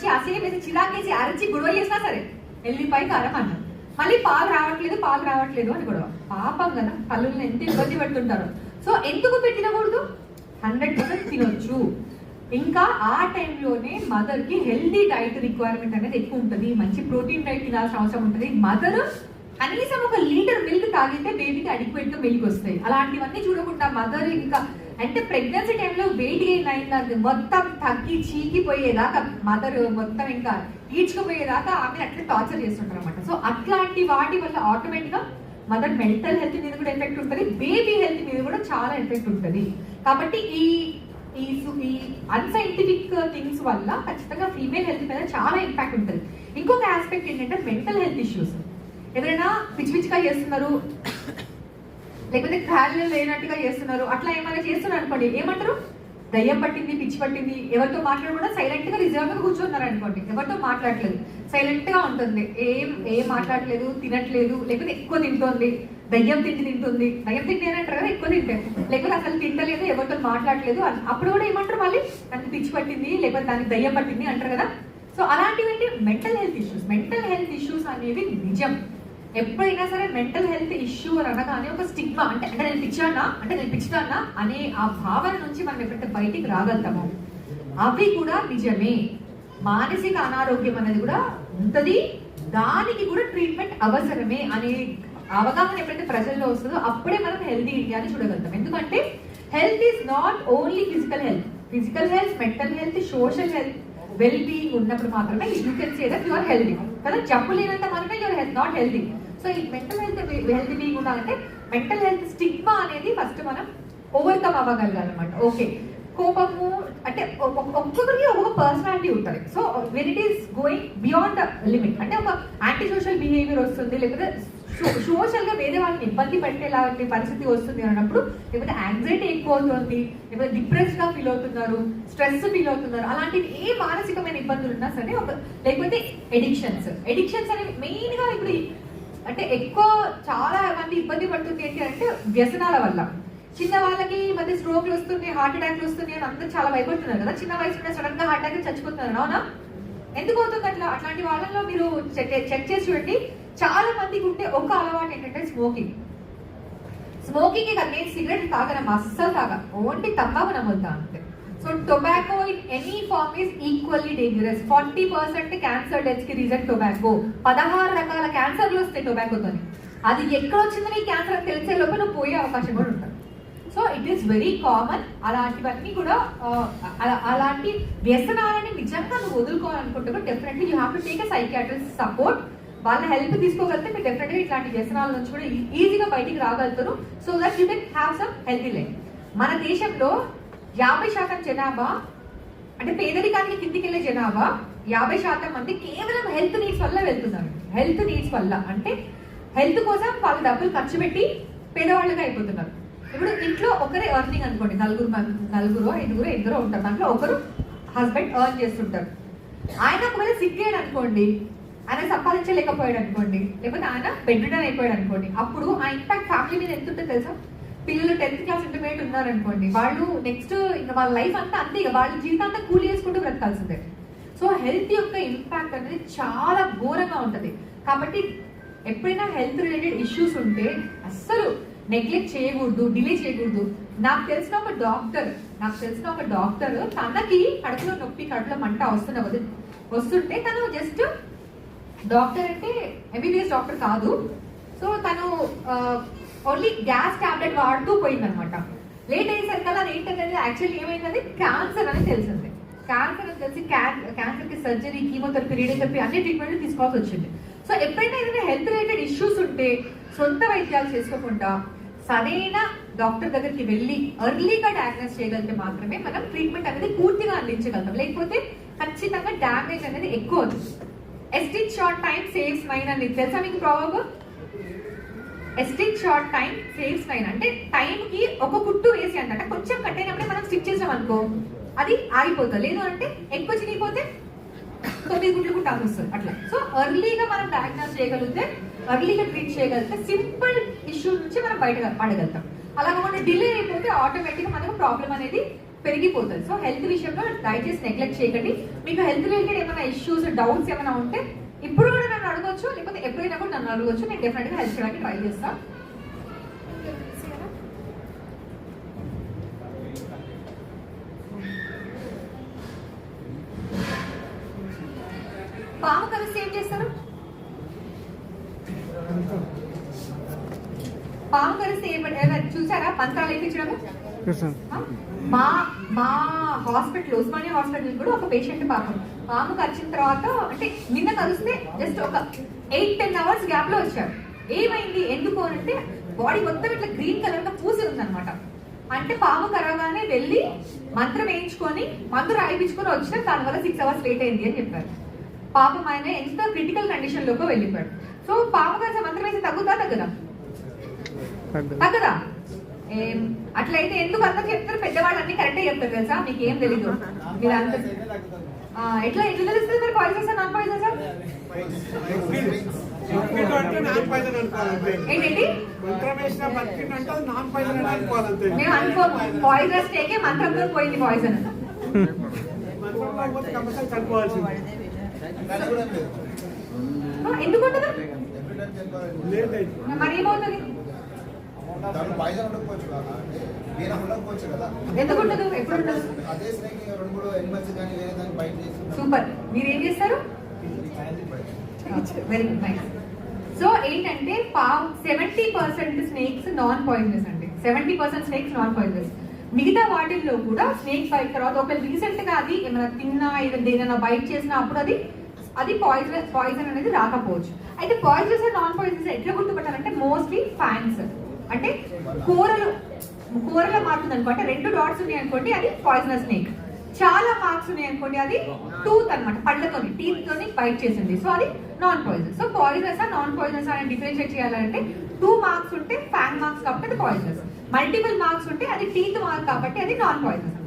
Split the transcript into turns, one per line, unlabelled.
వచ్చి అసహ్యం వేసి చిరాకేసి అరచి గొడవ చేసినా సరే ఎల్లిపాయ కారం అన్నం, మళ్ళీ పాలు రావట్లేదు అని గొడవ. పాపం కదా, పళ్ళుని ఎంత ఇబ్బంది పెడుతుంటారు. సో ఎందుకు పెట్టినకూడదు? 100% తినొచ్చు. ఇంకా ఆ టైంలోనే మదర్ కి హెల్దీ డైట్ రిక్వైర్మెంట్ అనేది ఎక్కువ ఉంటుంది, మంచి ప్రోటీన్ డైట్ తినాల్సిన అవసరం ఉంటుంది. మదర్ కనీసం 1 లీటర్ మిల్క్ తాగితే బేబీకి అడిక్వేట్ గా మిల్క్ వస్తాయి. అలాంటివన్నీ చూడకుండా మదర్ ఇంకా అంటే ప్రెగ్నెన్సీ టైంలో వెయిట్ గెయిన్ అయింది మొత్తం తగ్గి చీకిపోయేదాకా మదర్ మొత్తం ఇంకా ఈడ్చుకుపోయేదాకా ఆమె అట్లా టార్చర్ చేస్తుంటారు అనమాట. సో అట్లాంటి వాటి వల్ల ఆటోమేటిక్ గా మదర్ మెంటల్ హెల్త్ మీద కూడా ఎఫెక్ట్ ఉంటుంది, బేబీ హెల్త్ మీద కూడా చాలా ఎఫెక్ట్ ఉంటుంది. కాబట్టి ఈ అన్సైంటిఫిక్ థింగ్స్ వల్ల ఖచ్చితంగా ఫీమేల్ హెల్త్ మీద చాలా ఇంపాక్ట్ ఉంటుంది. ఇంకొక ఆస్పెక్ట్ ఏంటంటే మెంటల్ హెల్త్ ఇష్యూస్. ఎవరైనా పిచ్చిగా చేస్తున్నారు, లేకపోతే ఖాళీ లేనట్టుగా చేస్తున్నారు, అట్లా ఏమైనా చేస్తున్నారు అనుకోండి, ఏమంటారు? దయ్యం పట్టింది, పిచ్చి పట్టింది. ఎవరితో మాట్లాడకుండా సైలెంట్ గా రిజర్వ్ గా కూర్చున్నారు అనుకోండి, ఎవరితో మాట్లాడలేదు, సైలెంట్ గా ఉంటుంది, ఏం మాట్లాడలేదు, తినట్లేదు, లేకపోతే ఎక్కువ తింటోంది, దయ్యం తింటుంది. దయ్యం తిండి అని అంటారు కదా, ఎక్కువ తింటే, లేకపోతే అసలు తింటలేదు, ఎవరితో మాట్లాడలేదు. అప్పుడు కూడా ఏమంటారు? మళ్ళీ దానికి పిచ్చి పట్టింది, లేకపోతే దానికి దయ్యం పట్టింది అంటారు కదా. సో అలాంటివి mental health issues. Mental health issues అనేవి నిజం. ఎప్పుడైనా సరే మెంటల్ హెల్త్ ఇష్యూ అనగానే ఒక స్టిగ్మా, అంటే నేను పిచ్చిదాన్నా అనే ఆ భావన నుంచి మనం ఎప్పుడైతే బయటికి రాగలుగుతామో అవి కూడా నిజమే. మానసిక అనారోగ్యం అనేది కూడా ఉంటుంది, దానికి కూడా ట్రీట్మెంట్ అవసరమే అనే అవగాహన ఎప్పుడైతే ప్రజల్లో వస్తుందో అప్పుడే మనం హెల్తీ ఇండియాని చూడగలుగుతాం. ఎందుకంటే health is not only physical health, mental health, social health, well being ఉన్నప్పుడు మాత్రమే you can say that you are healthy కదా. జబ్బు లేనంత మాత్రమే your health not healthy. So ఈ మెంటల్ హెల్త్ హెల్తీ బీయింగ్ ఉండాలంటే మెంటల్ హెల్త్ స్టిగ్మా అనేది first మనం ఓవర్కమ్ అవ్వగలగాలన్నమాట. ఓకే, కోపము అంటే ఒక్కొక్కరికి ఒక్కొక్క పర్సనాలిటీ ఉంటుంది. So when it is going beyond the limit, అంటే ఒక యాంటీ సోషల్ బిహేవియర్ వస్తుంది, లేకపోతే సోషల్ గా వేరే వాళ్ళని ఇబ్బంది పెట్టేలాంటి పరిస్థితి వస్తుంది అన్నప్పుడు, లేకపోతే యాంగ్జైటీ ఎక్కువ అవుతుంది, లేకపోతే డిప్రెస్ గా ఫీల్ అవుతున్నారు, స్ట్రెస్ ఫీల్ అవుతున్నారు, అలాంటివి ఏ మానసికమైన ఇబ్బందులు ఉన్నా సరే, లేకపోతే ఎడిక్షన్స్ అనేవి మెయిన్ గా ఇప్పుడు అంటే ఎక్కువ చాలా మంది ఇబ్బంది పడుతుంది ఏంటి అంటే వ్యసనాల వల్ల. చిన్న వాళ్ళకి మధ్య స్ట్రోక్లు వస్తున్నాయి, హార్ట్ అటాక్లు వస్తున్నాయి అని అందరూ చాలా భయపడుతున్నారు కదా. చిన్న వయసులో సడన్ గా హార్ట్ అటాక్ చచ్చిపోతున్నారు, అవునా? ఎందుకు అవుతుంది అట్లా? అట్లాంటి వాళ్ళలో మీరు చెక్ చేసి చూడండి, చాలా మందికి ఉంటే ఒక అలవాటు ఏంటంటే స్మోకింగ్ కాదు, నేను సిగరెట్ తాగనమ్మా, అస్సలు తాగా, ఓన్లీ తమ్మాకు నమ్ముతా అంతే. So tobacco in any form is equally dangerous. 40% cancer deaths కి రీజన్ టొబాకో. 16 రకాల క్యాన్సర్లు వస్తాయి టొబాకోతో. అది ఎక్కడ వచ్చిందని క్యాన్సర్ అని తెలిసే లోపల నువ్వు పోయే అవకాశం కూడా ఉంటుంది. So it is very common. అలాంటివన్నీ కూడా అలాంటి వ్యసనాలని నిజంగా నువ్వు వదులుకోవాలనుకుంటే definitely you have to take a psychiatrist support. వాళ్ళ హెల్ప్ తీసుకోగలిగితే మీరు డెఫినెట్గా ఇట్లాంటి వ్యసనాల నుంచి కూడా ఈజీగా బయటికి రాగలుగుతారు. So that you can have some healthy life. మన దేశంలో 50% జనాభా, అంటే పేదరికానికి కిందికి వెళ్ళే జనాభా 50% మంది కేవలం హెల్త్ నీడ్స్ వల్ల వెళ్తున్నారు. హెల్త్ నీడ్స్ వల్ల అంటే హెల్త్ కోసం వాళ్ళు డబ్బులు ఖర్చు పెట్టి పేదవాళ్ళుగా అయిపోతున్నారు. ఇప్పుడు ఇంట్లో ఒకరే ఎర్నింగ్ అనుకోండి, నలుగురు ఐదుగురు ఉంటారు, దాంట్లో ఒకరు హస్బెండ్ ఎర్న్ చేస్తుంటారు. ఆయన ఒకవేళ సిగ్గేయడు అనుకోండి, ఆయన సంపాదించలేకపోయాడు అనుకోండి, లేకపోతే ఆయన బెడ్ రిడన్ అయిపోయాడు అనుకోండి, అప్పుడు ఆ ఇంపాక్ట్ ఫ్యామిలీ మీద ఎంత ఉంటుందో తెలుసా? పిల్లలు 10th క్లాస్ ఇంటర్మీడియట్ ఉన్నారనుకోండి, వాళ్ళు నెక్స్ట్ ఇంకా వాళ్ళ లైఫ్ అంతా అంతే, ఇక వాళ్ళ జీవితాంతా కూలి చేసుకుంటూ బ్రతకాల్సిందే. సో హెల్త్ యొక్క ఇంపాక్ట్ అనేది చాలా ఘోరంగా ఉంటుంది. కాబట్టి ఎప్పుడైనా హెల్త్ రిలేటెడ్ ఇష్యూస్ ఉంటే అస్సలు నెగ్లెక్ట్ చేయకూడదు, డిలే చేయకూడదు. నాకు తెలిసిన ఒక డాక్టర్ తనకి కడుపులో నొప్పి, కడుపులో మంట వస్తుంటే తను జస్ట్ డాక్టర్ అంటే ఎంబీబీఎస్ డాక్టర్ కాదు. సో తను ఓన్లీ గ్యాస్ టాబ్లెట్ వాడుతూ పోయిందనమాట. లేట్ అయ్యేసరికల్లా అది ఏంటనేది యాక్చువల్లీ ఏమైంది, క్యాన్సర్ అని తెలిసింది. క్యాన్సర్ అని తెలిసి క్యాన్సర్కి సర్జరీ, కీమోథెరపీ, రేడియోథెరపీ అన్ని ట్రీట్మెంట్లు తీసుకోవాల్సి వచ్చింది. సో ఎప్పుడైనా ఏదైనా హెల్త్ రిలేటెడ్ ఇష్యూస్ ఉంటే సొంత వైద్యాలు చేసుకోకుండా సరైన డాక్టర్ దగ్గరికి వెళ్ళి ఎర్లీగా డయాగ్నోస్ చేయగలిగితే మాత్రమే మనం ట్రీట్మెంట్ అనేది పూర్తిగా అందించగలుగుతాం. లేకపోతే ఖచ్చితంగా డ్యామేజ్ అనేది ఎక్కువ అవుతుంది. A stitch short time saves 9 అని తెలుసా మీకు problem? A stitch short time saves 9 అంటే టైంకి ఒక కుట్టు వేసి అంటే కొంచెం కట్ అయినప్పుడే మనం స్టిచ్ చేసాం అనుకో అది ఆగిపోతుంది. లేదు అంటే ఎక్కువ చినిగిపోతే 9 గుడ్లు కుట్టాల్సి వస్తుంది అట్లా. సో ఎర్లీగా మనం డయాగ్నోస్ చేయగలిగితే, ఎర్లీగా ట్రీట్ చేయగలిగితే సింపుల్ ఇష్యూ నుంచి మనం బయట పడగలుగుతాం. అలా కాకుండా డిలే అయిపోతే ఆటోమేటిక్గా మనకు ప్రాబ్లం అనేది పెరిగిపోతుంది. సో హెల్త్ విషయంలో దయచేసి నెగ్లెక్ట్ చేయకండి. మీకు హెల్త్ రిలేటెడ్ ఏమైనా ఇష్యూస్, డౌట్స్ ఏమైనా ఉంటే ఇప్పుడు కూడా నన్ను అడగొచ్చు, లేకపోతే ఎప్పుడైనా కూడా నన్ను అడగొచ్చు. నేను డెఫినెట్గా హెల్ప్ చేయడానికి ట్రై చేస్తాను. పాము కలిసి ఏం చేస్తారు? పాము కలిసి చూసారా మంత్రాలు వేయించడము? మా హాస్పిటల్, ఉస్మానియా హాస్పిటల్ కూడా ఒక పేషెంట్ పాము కరిచిన తర్వాత, అంటే నిన్న కలిస్తే జస్ట్ ఒక 8-10 అవర్స్ గ్యాప్ లో వచ్చారు. ఏమైంది ఎందుకు అంటే బాడీ మొత్తం ఇట్లా గ్రీన్ కలర్ గా పూసి ఉందన్నమాట. అంటే పాము కరగానే వెళ్ళి మంత్రం వేయించుకొని మందు రాయించుకొని వచ్చిన దానివల్ల 6 అవర్స్ లేట్ అయింది అని చెప్పారు. పాపం ఆయన ఎంత క్రిటికల్ కండిషన్ లోకి వెళ్ళిపోయాడు. సో పాము కలిసి మంత్రం వేసి తగ్గదా? అట్లయితే ఎందుకు అందరూ చెప్తారు? పెద్దవాళ్ళు అన్ని కరెక్టే చెప్తారు తెలుసా, మీకు ఏం తెలీదు. మీరు అంత ఎట్లా తెలుస్తుంది మరి పాయిజన్స్ నాన్ పాయిజన్స్? ఏంటండి మేము అనుకోము. పాయిజన్స్ టేకే మంత్రంతో పోయింది పాయిజన్. ఎందుకు ఉండదు? మరి ఏమవుతుంది? ఎందుకు ఉండదు? ఎప్పుడు ఉండదు? సూపర్. మీరు ఏం చేస్తారు? Very good, nice. సో ఏంటంటే 70% స్నేక్స్ నాన్ పాయిజనస్ అండి. 70% స్నేక్స్ నాన్ పాయిజనస్. మిగతా వాటిల్లో కూడా స్నేక్ బైట్ తర్వాత ఒక రీసెంట్ గా అది ఏమైనా తిన్నా, ఏదైనా బైట్ చేసినా అప్పుడు అది పాయిజన్ అనేది రాకపోవచ్చు. అయితే పాయిజనస్ నాన్ పాయిజనస్ ఎట్లా గుర్తుపట్టాలంటే మోస్ట్లీ ఫ్యాన్స్, అంటే కూరలో మారుతుంది అనుకోండి. 2 డాట్స్ ఉన్నాయి అనుకోండి, అది పాయిజనస్ స్నేక్. చాలా మార్క్స్ ఉన్నాయి అనుకోండి, అది టూత్ అనమాట, పళ్ళతోని టీత్ తోని బైట్ చేసింది, సో అది non poisonous. So poisonous non poisonous అని డిఫరెన్షియేట్ చేయాలంటే 2 మార్క్స్ ఉంటే ఫ్యాన్ మార్క్స్ కాబట్టి అది పాయిజనస్, మల్టిపుల్ మార్క్స్ ఉంటే అది టీత్ మార్క్ కాబట్టి అది నాన్ పాయిజనస్.